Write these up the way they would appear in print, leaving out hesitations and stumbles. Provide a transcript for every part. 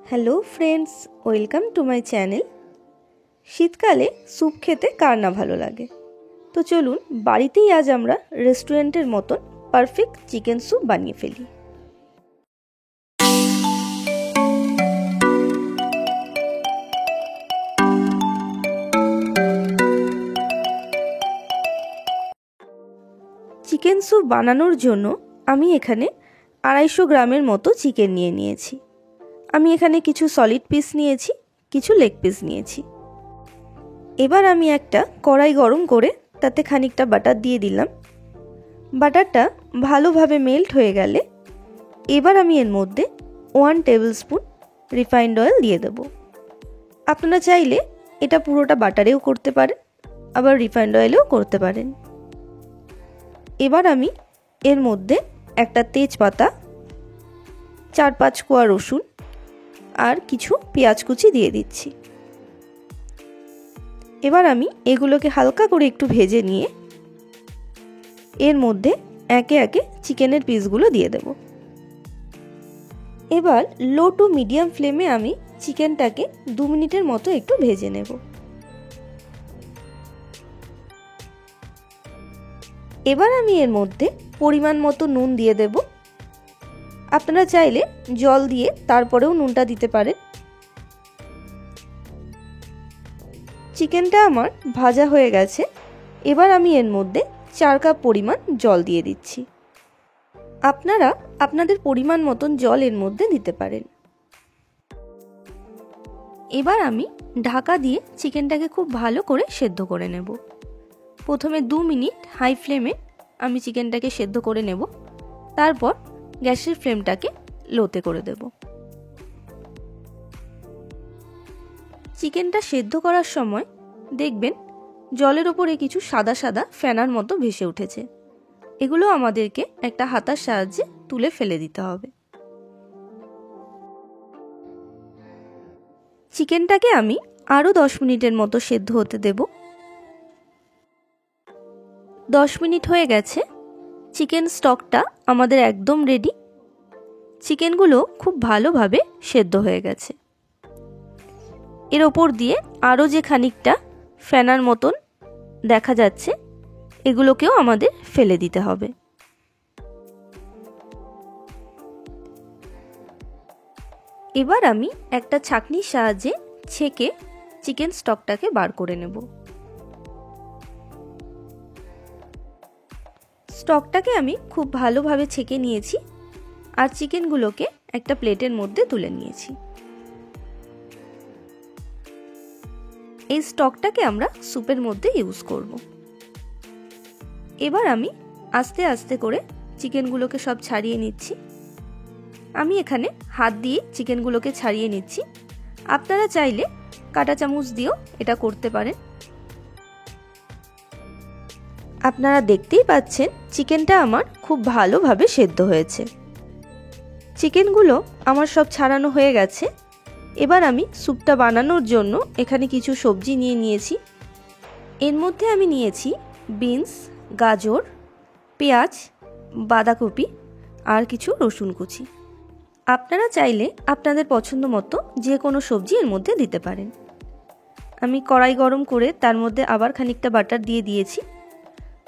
Hello friends, welcome to my channel. শীতকালে soup খেতে কার না ভালো লাগে। তো চলুন বাড়িতেই আজ আমরা রেস্টুরেন্টের মতন পারফেক্ট চিকেন স্যুপ বানিয়ে ফেলি। চিকেন স্যুপ বানানোর জন্য আমি এখানে 250 গ্রামের মতো চিকেন নিয়েছি। আমি এখানে কিছু সলিড পিস নিয়েছি, কিছু লেগ পিস নিয়েছি। এবার আমি একটা কড়াই গরম করে তাতে খানিকটা বাটার দিয়ে দিলাম। বাটারটা ভালোভাবে মেল্ট হয়ে গেলে এবার আমি এর মধ্যে 1 টেবিল স্পুন রিফাইন্ড অয়েল দিয়ে দেব। আপনারা চাইলে এটা পুরোটা বাটারেও করতে পারেন, আবার রিফাইন্ড অয়েলেও করতে পারেন। এবার আমি এর মধ্যে একটা তেজপাতা, 4-5 কোয়া রসুন আর কিছু পেঁয়াজ কুচি দিয়ে দিচ্ছি। এবার আমি এগুলোকে হালকা করে একটু ভেজে নিয়ে এর মধ্যে একে একে চিকেনের পিসগুলো দিয়ে দেব। এবার লো টু মিডিয়াম ফ্লেমে আমি চিকেনটাকে 2 মিনিটের মতো একটু ভেজে নেব। এবার আমি এর মধ্যে পরিমাণ মতো নুন দিয়ে দেব। আপনারা চাইলে জল দিয়ে তারপরেও নুনটা দিতে পারেন। চিকেনটা আমার ভাজা হয়ে গেছে। এবার আমি এর মধ্যে 4 কাপ পরিমাণ জল দিয়ে দিচ্ছি। আপনারা আপনাদের পরিমাণ মতন জল এর মধ্যে দিতে পারেন। এবার আমি ঢাকা দিয়ে চিকেনটাকে খুব ভালো করে সেদ্ধ করে নেব। প্রথমে 2 মিনিট হাই ফ্লেমে আমি চিকেনটাকে সেদ্ধ করে নেব, তারপর গ্যাসের ফ্লেমটাকে লোতে করে দেব। চিকেনটা সেদ্ধ করার সময় দেখবেন জলের ওপরে কিছু সাদা সাদা ফেনার মতো ভেসে উঠেছে। এগুলো আমাদেরকে একটা হাতার সাহায্যে তুলে ফেলে দিতে হবে। চিকেনটাকে আমি আরও 10 মিনিটের মতো সেদ্ধ হতে দেব। 10 মিনিট হয়ে গেছে। চিকেন স্টকটা আমাদের একদম রেডি। চিকেনগুলো খুব ভালোভাবে সেদ্ধ হয়ে গেছে। এর ওপর দিয়ে আরও যে খানিকটা ফেনার মতন দেখা যাচ্ছে, এগুলোকেও আমাদের ফেলে দিতে হবে। এবার আমি একটা ছাঁকনির সাহায্যে ছেঁকে চিকেন স্টকটাকে বার করে নেব। স্টকটাকে আমি খুব ভালোভাবে ছেঁকে নিয়েছি আর চিকেনগুলোকে একটা প্লেটের মধ্যে তুলে নিয়েছি। এই স্টকটাকে আমরা স্যুপের মধ্যে ইউজ করব। এবার আমি আস্তে আস্তে করে চিকেনগুলোকে সব ছাড়িয়ে নিচ্ছি। আমি এখানে হাত দিয়ে চিকেনগুলোকে ছাড়িয়ে নিচ্ছি। আপনারা চাইলে কাঁটা চামচ দিয়েও এটা করতে পারেন। আপনারা দেখতেই পাচ্ছেন চিকেনটা আমার খুব ভালোভাবে সেদ্ধ হয়েছে। চিকেনগুলো আমার সব ছাড়ানো হয়ে গেছে। এবার আমি স্যুপটা বানানোর জন্য এখানে কিছু সবজি নিয়েছি। এর মধ্যে আমি নিয়েছি বিনস, গাজর, পেঁয়াজ, বাঁধাকপি আর কিছু রসুন কুচি। আপনারা চাইলে আপনাদের পছন্দ মতো যে কোনো সবজি এর মধ্যে দিতে পারেন। আমি কড়াই গরম করে তার মধ্যে আবার খানিকটা বাটার দিয়ে দিয়েছি।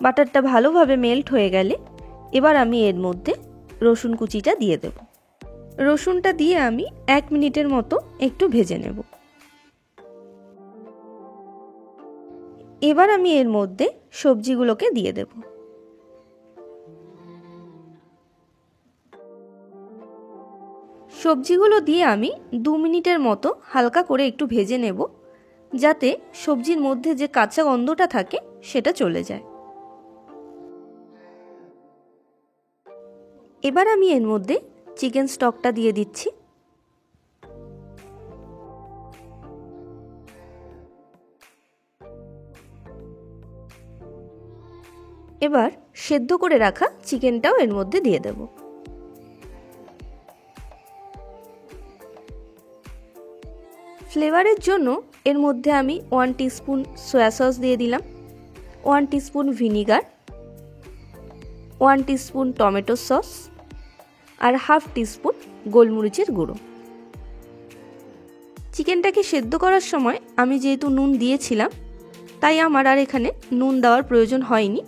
বাটারটা ভালোভাবে মেল্ট হয়ে গেলে এবার আমি এর মধ্যে রসুন কুচিটা দিয়ে দেব। রসুনটা দিয়ে আমি 1 মিনিটের মতো একটু ভেজে নেব। এবার আমি এর মধ্যে সবজিগুলোকে দিয়ে দেব। সবজিগুলো দিয়ে আমি 2 মিনিটের মতো হালকা করে একটু ভেজে নেব, যাতে সবজির মধ্যে যে কাঁচা গন্ধটা থাকে সেটা চলে যায়। এবার আমি এর মধ্যে চিকেন স্টকটা দিয়ে দিচ্ছি। এবার সেদ্ধ করে রাখা চিকেনটাও এর মধ্যে দিয়ে দেব। ফ্লেভারের জন্য এর মধ্যে আমি 1 টিস্পুন সয়া সস দিয়ে দিলাম, 1 teaspoon vinegar, 1 teaspoon tomato sauce আর 1/2 টিস্পুন গোলমরিচের গুঁড়ো। চিকেনটাকে সেদ্ধ করার সময় আমি যেহেতু নুন দিয়েছিলাম, তাই আমার আর এখানে নুন দেওয়ার প্রয়োজন হয়নি।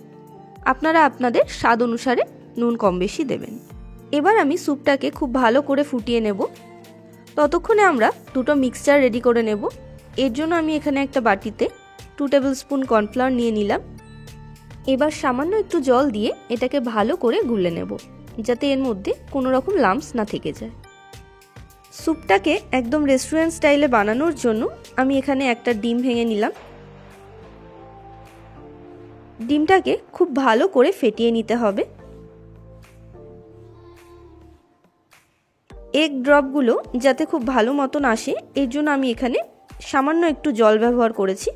আপনারা আপনাদের স্বাদ অনুসারে নুন কম বেশি দেবেন। এবার আমি স্যুপটাকে খুব ভালো করে ফুটিয়ে নেব। ততক্ষণে আমরা দুটো মিক্সচার রেডি করে নেব। এর জন্য আমি এখানে একটা বাটিতে 2 টেবিল স্পুন কর্নফ্লাওয়ার নিয়ে নিলাম। এবার সামান্য একটু জল দিয়ে এটাকে ভালো করে গুলে নেব, যাতে এর মধ্যে কোনো রকম লাম্পস না থেকে যায়। স্যুপটাকে একদম রেস্টুরেন্ট স্টাইলে বানানোর জন্য আমি এখানে একটা ডিম ভেঙে নিলাম। ডিমটাকে খুব ভালো করে ফেটিয়ে নিতে হবে। এগ ড্রপগুলো যাতে খুব ভালো মতন আসে, এর জন্য আমি এখানে সামান্য একটু জল ব্যবহার করেছি।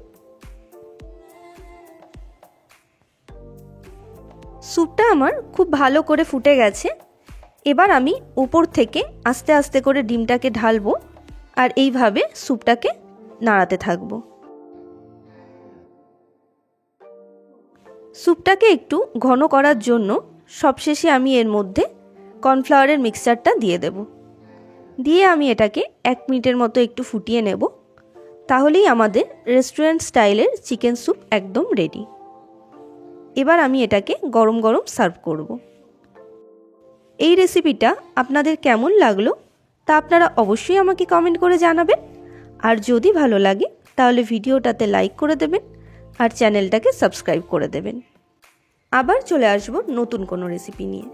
স্যুপটা আমার খুব ভালো করে ফুটে গেছে। এবার আমি উপর থেকে আস্তে আস্তে করে ডিমটাকে ঢালবো আর এইভাবে স্যুপটাকে নাড়াতে থাকবো। স্যুপটাকে একটু ঘন করার জন্য সবশেষে আমি এর মধ্যে কর্নফ্লাওয়ারের মিক্সচারটা দিয়ে দেব। দিয়ে আমি এটাকে 1 মিনিটের মতো একটু ফুটিয়ে নেব। তাহলেই আমাদের রেস্টুরেন্ট স্টাইলের চিকেন স্যুপ একদম রেডি। এবার আমি এটাকে গরম গরম সার্ভ করব। এই রেসিপিটা আপনাদের কেমন লাগলো তা আপনারা অবশ্যই আমাকে কমেন্ট করে জানাবেন। আর যদি ভালো লাগে তাহলে ভিডিওটাতে লাইক করে দেবেন আর চ্যানেলটাকে সাবস্ক্রাইব করে দেবেন। আবার চলে আসব নতুন কোনো রেসিপি নিয়ে।